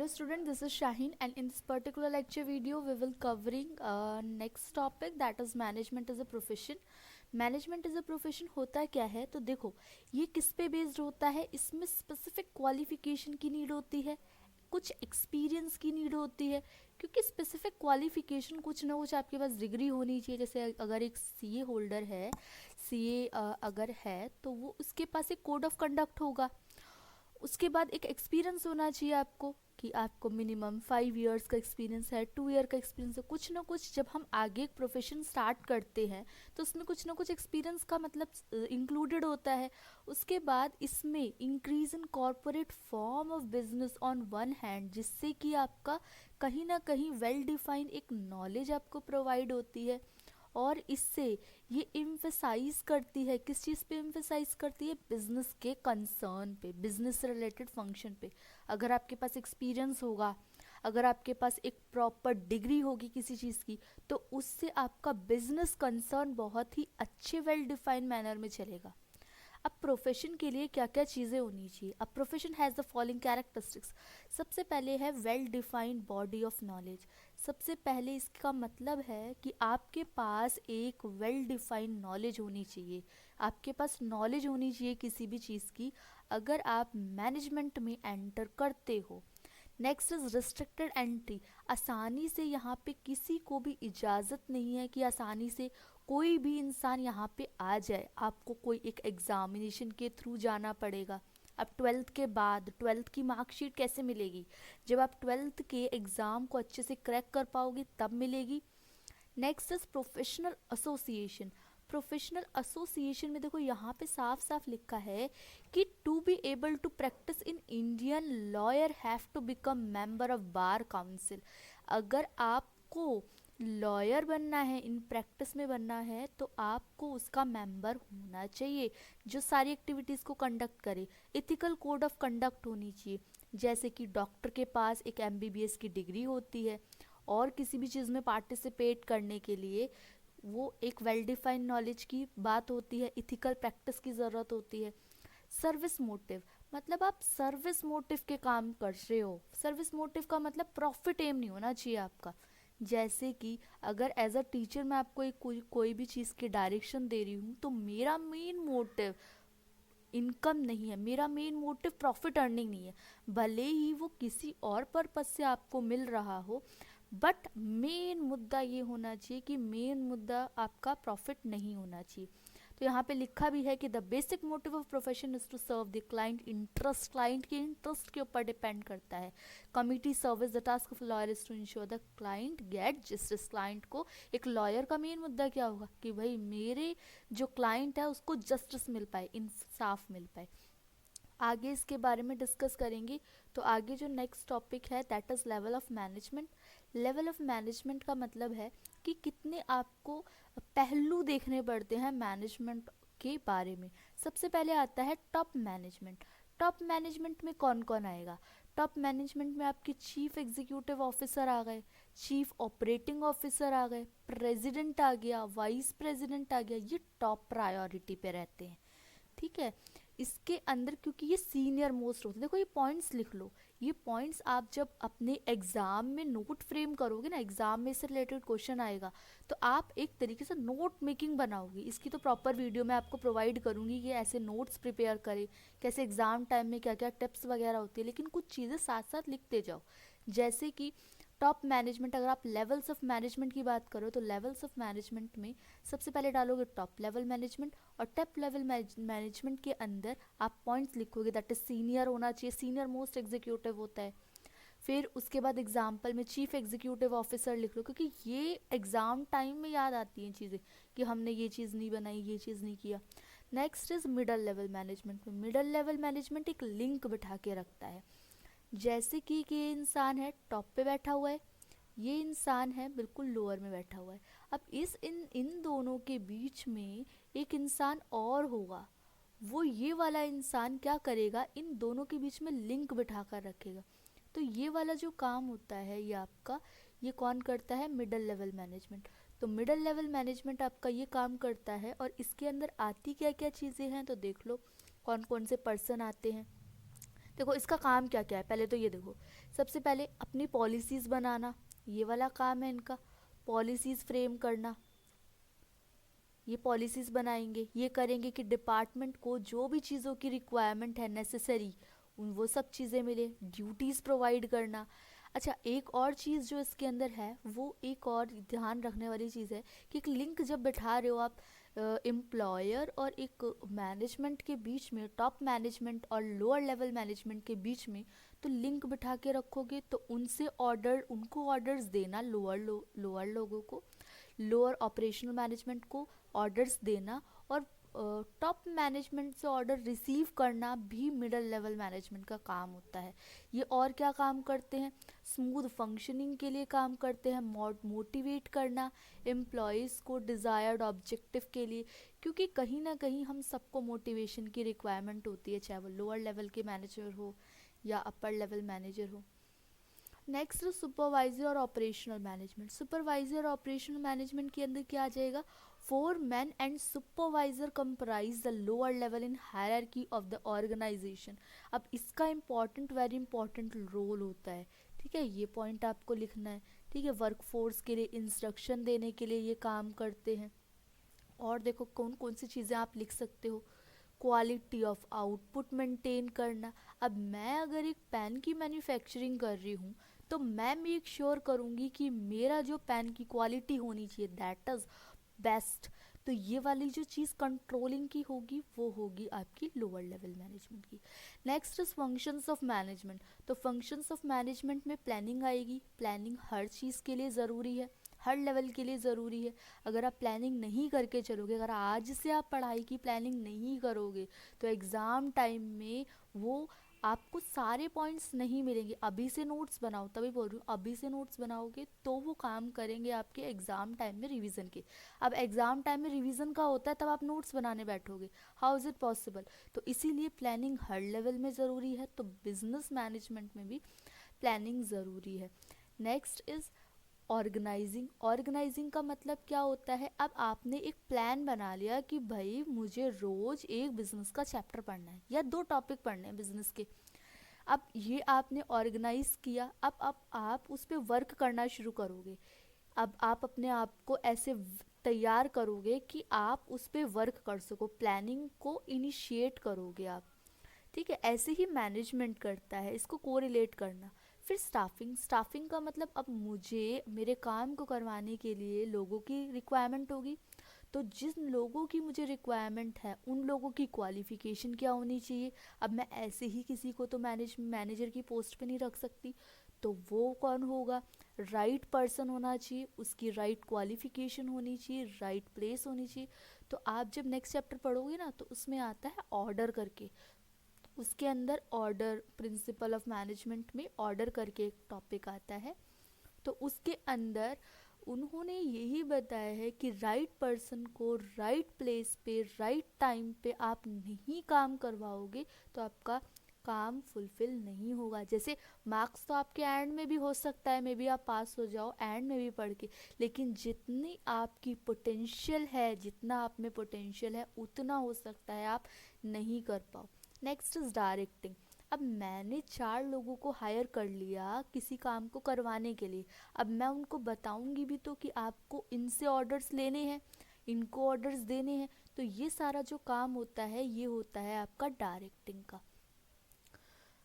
student, this is Shaheen and in this particular lecture video we will covering next topic, that is management as a profession. Management as a profession होता क्या है, तो देखो ये किस पे based होता है। इसमें स्पेसिफिक क्वालिफिकेशन की नीड होती है, कुछ एक्सपीरियंस की नीड होती है, क्योंकि स्पेसिफिक क्वालिफिकेशन कुछ ना कुछ आपके पास डिग्री होनी चाहिए। जैसे अगर एक सीए होल्डर है, सीए अगर है तो वो उसके पास एक कोड ऑफ कंडक्ट होगा। उसके बाद एक एक्सपीरियंस होना चाहिए आपको, कि आपको मिनिमम 5 इयर्स का एक्सपीरियंस है, 2 ईयर का एक्सपीरियंस है। कुछ ना कुछ जब हम आगे एक प्रोफेशन स्टार्ट करते हैं तो उसमें कुछ ना कुछ एक्सपीरियंस का मतलब इंक्लूडेड होता है। उसके बाद इसमें increase in corporate form of business on one hand, जिससे कि आपका कहीं ना कहीं वेल डिफाइंड एक नॉलेज आपको प्रोवाइड होती है। और इससे ये एम्फेसाइज करती है, किस चीज़ पे एम्फेसाइज करती है, बिजनेस के कंसर्न पे, बिजनेस से रिलेटेड फंक्शन पे। अगर आपके पास एक्सपीरियंस होगा, अगर आपके पास एक प्रॉपर डिग्री होगी किसी चीज़ की, तो उससे आपका बिजनेस कंसर्न बहुत ही अच्छे वेल डिफाइंड मैनर में चलेगा। अब प्रोफेशन के लिए क्या क्या चीज़ें होनी चाहिए। अब profession has the following characteristics. सबसे पहले है well defined body of knowledge. सबसे पहले इसका मतलब है कि आपके पास एक वेल डिफाइंड नॉलेज होनी चाहिए, आपके पास नॉलेज होनी चाहिए किसी भी चीज़ की, अगर आप मैनेजमेंट में एंटर करते हो। Next is restricted entry. आसानी से यहाँ पे किसी को भी इजाज़त नहीं है कि आसानी से कोई भी इंसान यहाँ पे आ जाए। आपको कोई एक एग्जामिनेशन के थ्रू जाना पड़ेगा। अब ट्वेल्थ के बाद ट्वेल्थ की मार्कशीट कैसे मिलेगी, जब आप ट्वेल्थ के एग्ज़ाम को अच्छे से क्रैक कर पाओगे तब मिलेगी। Next is professional association. Professional association में देखो यहाँ पे साफ साफ लिखा है कि to be able to practise in Indian lawyer have to become member of bar council. अगर आपको लॉयर बनना है, इन प्रैक्टिस में बनना है, तो आपको उसका मेंबर होना चाहिए जो सारी एक्टिविटीज़ को कंडक्ट करे। इथिकल कोड ऑफ कंडक्ट होनी चाहिए, जैसे कि डॉक्टर के पास एक एमबीबीएस की डिग्री होती है, और किसी भी चीज़ में पार्टिसिपेट करने के लिए वो एक वेल डिफाइंड नॉलेज की बात होती है, इथिकल प्रैक्टिस की ज़रूरत होती है। सर्विस मोटिव, मतलब आप सर्विस मोटिव के काम कर रहे हो। सर्विस मोटिव का मतलब प्रॉफिट एम नहीं होना चाहिए आपका। जैसे कि अगर एज अ टीचर मैं आपको एक कोई भी चीज़ की डायरेक्शन दे रही हूँ, तो मेरा मेन मोटिव इनकम नहीं है, मेरा मेन मोटिव प्रॉफिट अर्निंग नहीं है। भले ही वो किसी और पर्पज से आपको मिल रहा हो, बट मेन मुद्दा ये होना चाहिए कि मेन मुद्दा आपका प्रॉफिट नहीं होना चाहिए। तो यहाँ पे लिखा भी है कि the basic motive of profession is to serve the client interest. Client के इंटरेस्ट के ऊपर डिपेंड करता है। Committee service, the task of lawyer is to ensure the client get justice. Client को, एक लॉयर का मेन मुद्दा क्या होगा कि भाई मेरे जो क्लाइंट है उसको जस्टिस मिल पाए, इंसाफ मिल पाए। आगे इसके बारे में डिस्कस करेंगे। तो आगे जो नेक्स्ट टॉपिक है that is level of management. Level of management का मतलब है कि कितने आपको पहलू देखने पड़ते हैं मैनेजमेंट के बारे में। सबसे पहले आता है टॉप मैनेजमेंट। टॉप मैनेजमेंट में कौन कौन आएगा। टॉप मैनेजमेंट में आपके चीफ एग्जीक्यूटिव ऑफिसर आ गए, चीफ ऑपरेटिंग ऑफिसर आ गए, प्रेसिडेंट आ गया, वाइस प्रेसिडेंट आ गया। ये टॉप प्रायोरिटी पे रहते हैं, ठीक है। इसके अंदर क्योंकि ये सीनियर मोस्ट होते हैं, देखो ये पॉइंट्स लिख लो। ये पॉइंट्स आप जब अपने एग्जाम में नोट फ्रेम करोगे ना, एग्जाम में इससे रिलेटेड क्वेश्चन आएगा, तो आप एक तरीके से नोट मेकिंग बनाओगे। इसकी तो प्रॉपर वीडियो मैं आपको प्रोवाइड करूँगी कि ऐसे नोट्स प्रिपेयर करें, कैसे एग्जाम टाइम में क्या क्या टिप्स वगैरह होती है। लेकिन कुछ चीज़ें साथ साथ लिखते जाओ, जैसे कि टॉप मैनेजमेंट। अगर आप लेवल्स ऑफ मैनेजमेंट की बात करो तो लेवल्स ऑफ मैनेजमेंट में सबसे पहले डालोगे टॉप लेवल मैनेजमेंट, और टॉप लेवल मैनेजमेंट के अंदर आप पॉइंट्स लिखोगे दैट इज सीनियर होना चाहिए, सीनियर मोस्ट एग्जीक्यूटिव होता है। फिर उसके बाद एग्जाम्पल में चीफ एग्जीक्यूटिव ऑफिसर लिख लो, क्योंकि ये एग्जाम टाइम में याद आती हैं चीज़ें कि हमने ये चीज़ नहीं बनाई, ये चीज़ नहीं किया। Next is middle level management में मिडल लेवल मैनेजमेंट एक लिंक बिठा के रखता है। जैसे कि ये इंसान है टॉप पे बैठा हुआ है, ये इंसान है बिल्कुल लोअर में बैठा हुआ है। अब इस इन इन दोनों के बीच में एक इंसान और होगा, वो ये वाला इंसान क्या करेगा, इन दोनों के बीच में लिंक बिठा कर रखेगा। तो ये वाला जो काम होता है ये आपका, ये कौन करता है, मिडल लेवल मैनेजमेंट। तो मिडल लेवल मैनेजमेंट आपका ये काम करता है। और इसके अंदर आती क्या क्या चीज़ें हैं तो देख लो कौन कौन से पर्सन आते हैं। देखो इसका काम क्या क्या है, पहले तो ये देखो, सबसे पहले अपनी पॉलिसीज़ बनाना, ये वाला काम है इनका, पॉलिसीज़ फ्रेम करना। ये पॉलिसीज़ बनाएंगे, ये करेंगे कि डिपार्टमेंट को जो भी चीज़ों की रिक्वायरमेंट है नेसेसरी, उन वो सब चीज़ें मिले, ड्यूटीज़ प्रोवाइड करना। अच्छा, एक और चीज़ जो इसके अंदर है, वो एक और ध्यान रखने वाली चीज़ है कि एक लिंक जब बैठा रहे हो आप एम्प्लॉयर और एक मैनेजमेंट के बीच में, टॉप मैनेजमेंट और लोअर लेवल मैनेजमेंट के बीच में, तो लिंक बिठा के रखोगे तो उनसे ऑर्डर, उनको ऑर्डर्स देना, लोअर लोगों को, लोअर ऑपरेशनल मैनेजमेंट को ऑर्डर्स देना, और टॉप मैनेजमेंट से ऑर्डर रिसीव करना भी मिडल लेवल मैनेजमेंट का काम होता है। ये और क्या काम करते हैं, स्मूथ फंक्शनिंग के लिए काम करते हैं, मोटिवेट करना एम्प्लॉयज़ को डिज़ायर्ड ऑब्जेक्टिव के लिए, क्योंकि कहीं ना कहीं हम सबको मोटिवेशन की रिक्वायरमेंट होती है, चाहे वो लोअर लेवल के मैनेजर हो या अपर लेवल मैनेजर हो। नेक्स्ट सुपरवाइजर और ऑपरेशनल मैनेजमेंट। सुपरवाइजर और ऑपरेशनल मैनेजमेंट के अंदर क्या आ जाएगा, foreman and supervisor comprise the lower level in hierarchy of the organisation. अब इसका इम्पॉर्टेंट, वेरी इंपॉर्टेंट रोल होता है, ठीक है, ये पॉइंट आपको लिखना है, ठीक है। वर्कफोर्स के लिए इंस्ट्रक्शन देने के लिए ये काम करते हैं। और देखो कौन कौन सी चीज़ें आप लिख सकते हो, क्वालिटी ऑफ आउटपुट मेंटेन करना। अब मैं अगर एक पेन की मैन्युफैक्चरिंग कर रही हूँ, तो मैं मेक श्योर करूँगी कि मेरा जो पेन की क्वालिटी होनी चाहिए दैट इज़ बेस्ट। तो ये वाली जो चीज़ कंट्रोलिंग की होगी वो होगी आपकी लोअर लेवल मैनेजमेंट की। Next is functions of management. तो फंक्शंस ऑफ मैनेजमेंट में प्लानिंग आएगी। प्लानिंग हर चीज़ के लिए ज़रूरी है, हर लेवल के लिए ज़रूरी है। अगर आप प्लानिंग नहीं करके चलोगे, अगर आज से आप पढ़ाई की प्लानिंग नहीं करोगे, तो एग्ज़ाम टाइम में वो आपको सारे पॉइंट्स नहीं मिलेंगे। अभी से नोट्स बनाओ, तभी बोल रही हूँ, अभी से नोट्स बनाओगे तो वो काम करेंगे आपके एग्ज़ाम टाइम में रिवीजन के। अब एग्ज़ाम टाइम में रिवीजन का होता है, तब आप नोट्स बनाने बैठोगे, हाउ इज़ इट पॉसिबल। तो इसीलिए प्लानिंग हर लेवल में ज़रूरी है, तो बिजनेस मैनेजमेंट में भी प्लानिंग ज़रूरी है। Next is organising. ऑर्गेनाइजिंग का मतलब क्या होता है, अब आपने एक प्लान बना लिया कि भाई मुझे रोज़ एक बिज़नेस का चैप्टर पढ़ना है या 2 टॉपिक पढ़ने हैं बिज़नेस के। अब ये आपने ऑर्गेनाइज किया, अब आप उस पर वर्क करना शुरू करोगे। अब आप अपने आप को ऐसे तैयार करोगे कि आप उस पर वर्क कर सको, प्लानिंग को इनिशिएट करोगे आप, ठीक है। ऐसे ही मैनेजमेंट करता है, इसको कोरिलेट करना। फिर स्टाफिंग। स्टाफिंग का मतलब अब मुझे मेरे काम को करवाने के लिए लोगों की रिक्वायरमेंट होगी, तो जिन लोगों की मुझे रिक्वायरमेंट है उन लोगों की क्वालिफ़िकेशन क्या होनी चाहिए। अब मैं ऐसे ही किसी को तो मैनेजर की पोस्ट पे नहीं रख सकती, तो वो कौन होगा, राइट पर्सन होना चाहिए, उसकी राइट क्वालिफ़िकेशन होनी चाहिए, राइट प्लेस होनी चाहिए। तो आप जब नेक्स्ट चैप्टर पढ़ोगे ना, तो उसमें आता है ऑर्डर करके, उसके अंदर ऑर्डर, प्रिंसिपल ऑफ मैनेजमेंट में ऑर्डर करके एक टॉपिक आता है। तो उसके अंदर उन्होंने यही बताया है कि राइट पर्सन को राइट प्लेस पे राइट टाइम पे आप नहीं काम करवाओगे तो आपका काम फुलफिल नहीं होगा। जैसे मार्क्स तो आपके एंड में भी हो सकता है, मे बी आप पास हो जाओ एंड में भी पढ़ के, लेकिन जितनी आपकी पोटेंशियल है, जितना आप में पोटेंशियल है, उतना हो सकता है आप नहीं कर पाओ। Next is directing. अब मैंने 4 लोगों को हायर कर लिया किसी काम को करवाने के लिए, अब मैं उनको बताऊंगी भी तो कि आपको इनसे ऑर्डर्स लेने हैं, इनको ऑर्डर्स देने हैं। तो ये सारा जो काम होता है ये होता है आपका डायरेक्टिंग का।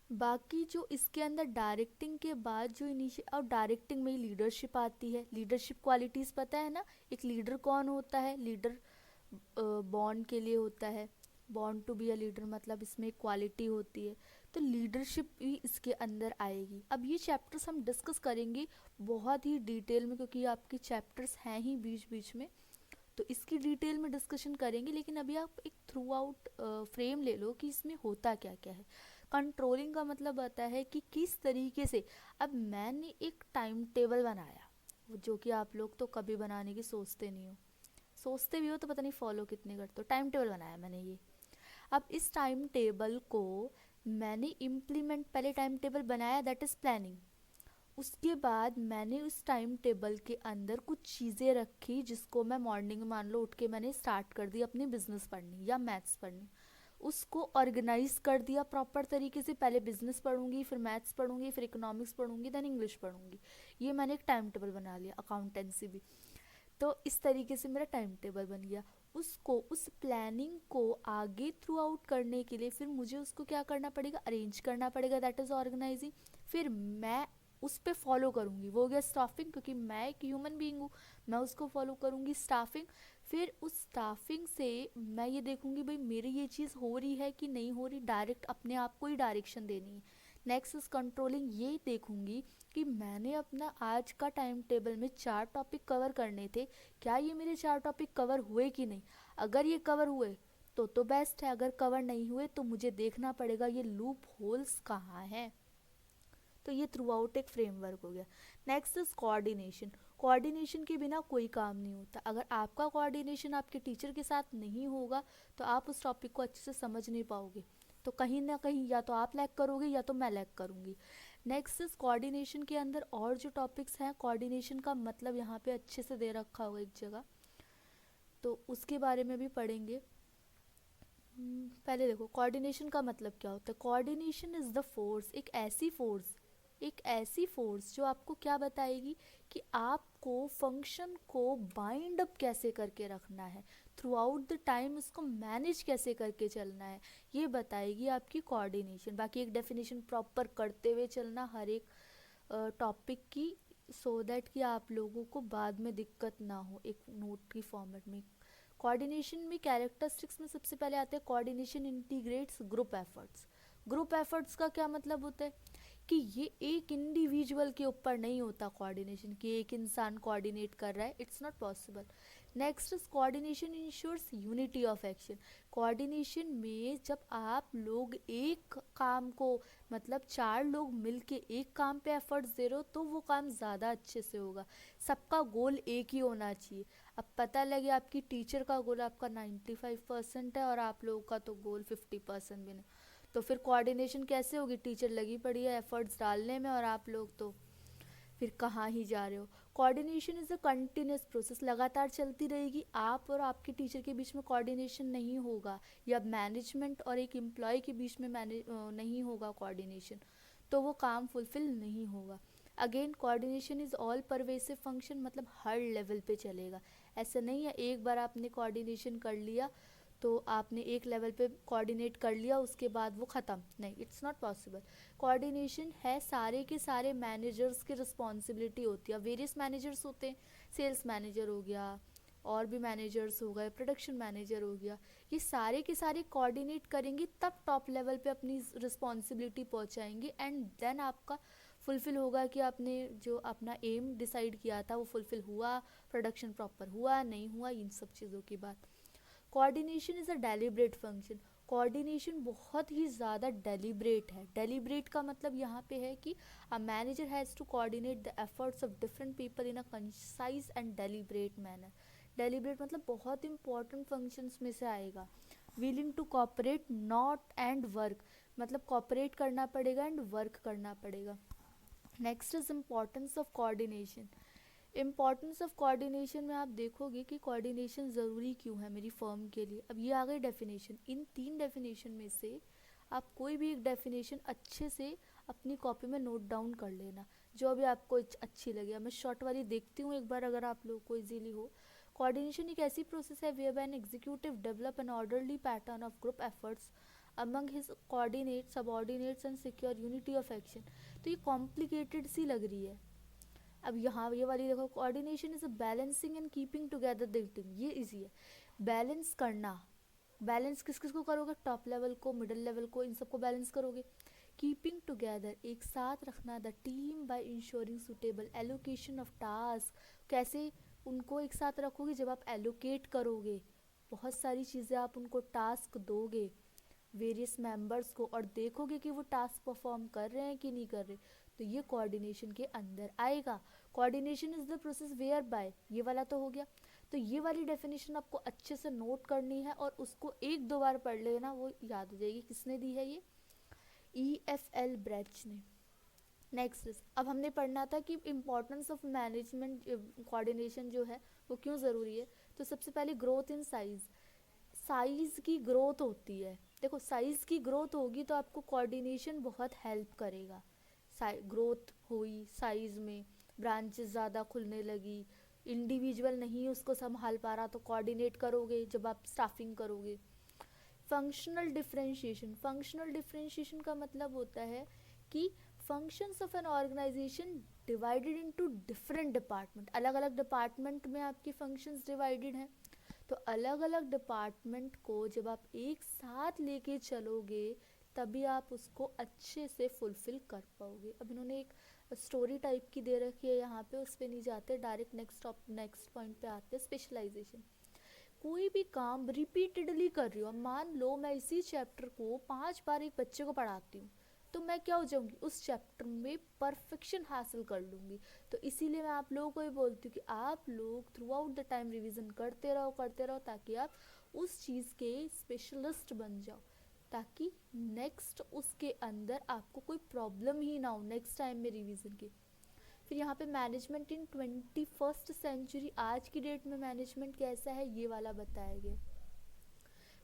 बाकी जो इसके अंदर डायरेक्टिंग के बाद जो इनिशियल, और डायरेक्टिंग में ही लीडरशिप आती है। लीडरशिप क्वालिटीज़ पता है ना, एक लीडर कौन होता है, लीडर बॉन्ड के लिए होता है, bond to be a leader, मतलब इसमें क्वालिटी होती है। तो लीडरशिप भी इसके अंदर आएगी। अब ये चैप्टर्स हम डिस्कस करेंगे बहुत ही डिटेल में, क्योंकि आपके चैप्टर्स हैं ही बीच बीच में, तो इसकी डिटेल में डिस्कशन करेंगे। लेकिन अभी आप एक थ्रू आउट फ्रेम ले लो कि इसमें होता क्या क्या है। कंट्रोलिंग का मतलब आता है कि किस तरीके से, अब मैंने एक टाइम टेबल बनाया, जो कि आप लोग तो कभी बनाने की सोचते नहीं हो, सोचते भी हो तो पता नहीं फॉलो कितने करते हो। टाइम टेबल बनाया मैंने ये, अब इस टाइम टेबल को मैंने इम्प्लीमेंट, पहले टाइम टेबल बनाया दैट इज़ प्लानिंग, उसके बाद मैंने उस टाइम टेबल के अंदर कुछ चीज़ें रखी जिसको मैं मॉर्निंग मान लो उठ के मैंने स्टार्ट कर दी अपनी बिजनेस पढ़नी या मैथ्स पढ़नी। उसको ऑर्गेनाइज कर दिया प्रॉपर तरीके से। पहले बिजनेस पढ़ूंगी, फिर मैथ्स पढ़ूंगी, फिर इकोनॉमिक्स पढ़ूंगी, देन इंग्लिश पढ़ूंगी। ये मैंने एक टाइम टेबल बना लिया, अकाउंटेंसी भी। तो इस तरीके से मेरा टाइम टेबल बन गया। उसको, उस प्लानिंग को आगे थ्रू आउट करने के लिए फिर मुझे उसको क्या करना पड़ेगा, अरेंज करना पड़ेगा, दैट इज़ ऑर्गेनाइजिंग। फिर मैं उस पे फॉलो करूँगी, वो हो गया स्टाफिंग, क्योंकि मैं एक ह्यूमन बीइंग हूँ, मैं उसको फॉलो करूँगी, स्टाफिंग। फिर उस स्टाफिंग से मैं ये देखूँगी भाई मेरी ये चीज़ हो रही है कि नहीं हो रही, डायरेक्ट अपने आप को ही डायरेक्शन देनी है। नेक्स्ट इज कंट्रोलिंग, ये देखूँगी कि मैंने अपना आज का टाइम टेबल में 4 टॉपिक कवर करने थे, क्या ये मेरे 4 टॉपिक कवर हुए कि नहीं। अगर ये कवर हुए तो बेस्ट है, अगर कवर नहीं हुए तो मुझे देखना पड़ेगा ये लूप होल्स कहाँ हैं। तो ये थ्रू आउट एक फ्रेमवर्क हो गया। Next is coordination. कोऑर्डिनेशन के बिना कोई काम नहीं होता। अगर आपका कोऑर्डिनेशन आपके टीचर के साथ नहीं होगा तो आप उस टॉपिक को अच्छे से समझ नहीं पाओगे। तो कहीं ना कहीं या तो आप लैग करोगे या तो मैं लैग करूँगी। नेक्स्ट इज कोऑर्डिनेशन के अंदर और जो टॉपिक्स हैं, कोऑर्डिनेशन का मतलब यहाँ पे अच्छे से दे रखा होगा एक जगह, तो उसके बारे में भी पढ़ेंगे। पहले देखो कोऑर्डिनेशन का मतलब क्या होता है। कोऑर्डिनेशन इज़ द फोर्स, एक ऐसी फोर्स जो आपको क्या बताएगी कि आपको फंक्शन को बाइंड अप कैसे करके रखना है, थ्रू आउट द टाइम उसको मैनेज कैसे करके चलना है, ये बताएगी आपकी कोऑर्डिनेशन। बाकी एक डेफिनेशन प्रॉपर करते हुए चलना हर एक टॉपिक की, सो दैट कि आप लोगों को बाद में दिक्कत ना हो एक नोट की फॉर्मेट में। कोऑर्डिनेशन में कैरेक्टरिस्टिक्स में सबसे पहले आते हैं coordination integrates group efforts. Group efforts का क्या मतलब होता है कि ये एक इंडिविजुअल के ऊपर नहीं होता कोऑर्डिनेशन, कि एक इंसान कोऑर्डिनेट कर रहा है, it's not possible. Next is coordination ensures unity of action. Coordination में जब आप लोग एक काम को, मतलब 4 लोग मिलके एक काम पे एफर्ट्स दे रहे हो तो वो काम ज़्यादा अच्छे से होगा। सबका गोल एक ही होना चाहिए। अब पता लगे आपकी टीचर का गोल आपका 95% है और आप लोगों का तो गोल 50% भी नहीं, तो फिर कोऑर्डिनेशन कैसे होगी। टीचर लगी पड़ी है एफर्ट्स डालने में और आप लोग तो फिर कहाँ ही जा रहे हो। Coordination is a continuous process, लगातार चलती रहेगी। आप और आपके टीचर के बीच में कोऑर्डिनेशन नहीं होगा, या मैनेजमेंट और एक एम्प्लॉय के बीच में नहीं होगा कोऑर्डिनेशन, तो वो काम फुलफिल नहीं होगा। Again coordination is all pervasive function, मतलब हर लेवल पे चलेगा। ऐसा नहीं है एक बार आपने कोऑर्डिनेशन कर लिया तो आपने एक लेवल पे कोऑर्डिनेट कर लिया उसके बाद वो ख़त्म, नहीं, इट्स नॉट पॉसिबल। कोऑर्डिनेशन है सारे के सारे मैनेजर्स की रिस्पॉन्सिबिलिटी होती है। वेरियस मैनेजर्स होते हैं, सेल्स मैनेजर हो गया, और भी मैनेजर्स हो गए, प्रोडक्शन मैनेजर हो गया, ये सारे के सारे कोऑर्डिनेट करेंगे तब टॉप लेवल पे अपनी रिस्पॉन्सिबिलिटी पहुंचाएंगे, एंड देन आपका फुलफिल होगा कि आपने जो अपना एम डिसाइड किया था वो फुलफिल हुआ, प्रोडक्शन प्रॉपर हुआ नहीं हुआ, इन सब चीज़ों की बात। Coordination is a deliberate function. Coordination बहुत ही ज़्यादा डेलिब्रेट है। डेलिब्रेट का मतलब यहाँ पे है कि a manager has to coordinate the efforts of different people in a concise and deliberate manner. Deliberate मतलब बहुत इंपॉर्टेंट फंक्शंस में से आएगा। Willing to cooperate not and work, मतलब कॉपरेट करना पड़ेगा एंड वर्क करना पड़ेगा। Next is importance of coordination. Importance of coordination में आप देखोगे कि कोऑर्डिनेशन ज़रूरी क्यों है मेरी फर्म के लिए। अब ये आ गई डेफिनेशन। इन 3 डेफिनेशन में से आप कोई भी एक डेफिनेशन अच्छे से अपनी कॉपी में नोट डाउन कर लेना, जो भी आपको अच्छी लगे। मैं शॉर्ट वाली देखती हूँ एक बार, अगर आप लोग को इजीली हो। कोऑर्डिनेशन एक ऐसी प्रोसेस है whereby an executive develop an orderly pattern of group efforts among his coordinates, subordinates and secure unity of action। तो ये कॉम्प्लिकेटेड सी लग रही है। अब यहाँ ये वाली देखो, coordination is a balancing and keeping together the team, ये इजी है। बैलेंस करना, बैलेंस किस किस को करोगे, टॉप लेवल को, मिडिल लेवल को, इन सबको बैलेंस करोगे। कीपिंग टुगेदर, एक साथ रखना the team by ensuring suitable allocation of task. कैसे उनको एक साथ रखोगे, जब आप एलोकेट करोगे, बहुत सारी चीज़ें आप उनको टास्क दोगे वेरियस मेंबर्स को, और देखोगे कि वो टास्क परफॉर्म कर रहे हैं कि नहीं कर रहे, तो ये कोऑर्डिनेशन के अंदर आएगा। Coordination is the process whereby, ये वाला तो हो गया। तो ये वाली डेफिनेशन आपको अच्छे से नोट करनी है और उसको 1-2 बार पढ़ लेना, वो याद हो जाएगी। किसने दी है ये, EFL ब्रैच ने। नेक्स्ट, अब हमने पढ़ना था कि इम्पोर्टेंस ऑफ मैनेजमेंट कोऑर्डिनेशन जो है वो क्यों ज़रूरी है। तो सबसे पहले ग्रोथ इन साइज, साइज़ की ग्रोथ होती है। देखो साइज़ की ग्रोथ होगी तो आपको कोऑर्डिनेशन बहुत हेल्प करेगा। ग्रोथ हुई साइज़ में, ब्रांचेस ज़्यादा खुलने लगी, इंडिविजुअल नहीं उसको संभाल पा रहा तो कोऑर्डिनेट करोगे जब आप स्टाफिंग करोगे। फंक्शनल डिफरेंशिएशन का मतलब होता है कि functions of an organisation divided into different department, अलग अलग डिपार्टमेंट में आपकी फंक्शंस डिवाइडेड हैं। तो अलग अलग डिपार्टमेंट को जब आप एक साथ लेके चलोगे तभी आप उसको अच्छे से फुलफिल कर पाओगे। अब इन्होंने एक स्टोरी टाइप की दे रखी है यहाँ पे, उस पर नहीं जाते, डायरेक्ट नेक्स्ट पॉइंट पे आते हैं, स्पेशलाइजेशन। कोई भी काम रिपीटेडली कर रही हो, मान लो मैं इसी चैप्टर को 5 बार एक बच्चे को पढ़ाती हूँ, तो मैं क्या हो जाऊंगी, उस चैप्टर में परफेक्शन हासिल कर लूँगी। तो इसीलिए मैं आप लोगों को ही बोलती हूँ कि आप लोग through out the time revision करते रहो ताकि आप उस चीज़ के स्पेशलिस्ट बन जाओ, ताकि नेक्स्ट उसके अंदर आपको कोई प्रॉब्लम ही ना हो नेक्स्ट टाइम में रिवीजन की। फिर यहाँ पे मैनेजमेंट इन 21st सेंचुरी, आज की डेट में मैनेजमेंट कैसा है ये वाला बताया गया।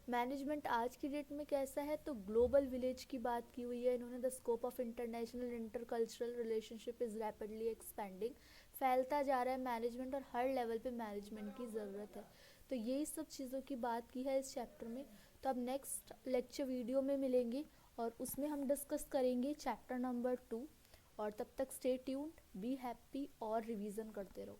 मैनेजमेंट आज की डेट में कैसा है, तो ग्लोबल विलेज की बात की हुई है इन्होंने। The scope of international intercultural relationship is rapidly expanding, फैलता जा रहा है मैनेजमेंट और हर लेवल पे मैनेजमेंट की ज़रूरत है। तो यही सब चीज़ों की बात की है इस चैप्टर में। तो अब नेक्स्ट लेक्चर वीडियो में मिलेंगे और उसमें हम डिस्कस करेंगे चैप्टर नंबर 2। और तब तक स्टे ट्यून्ड, बी हैप्पी और रिवीजन करते रहो।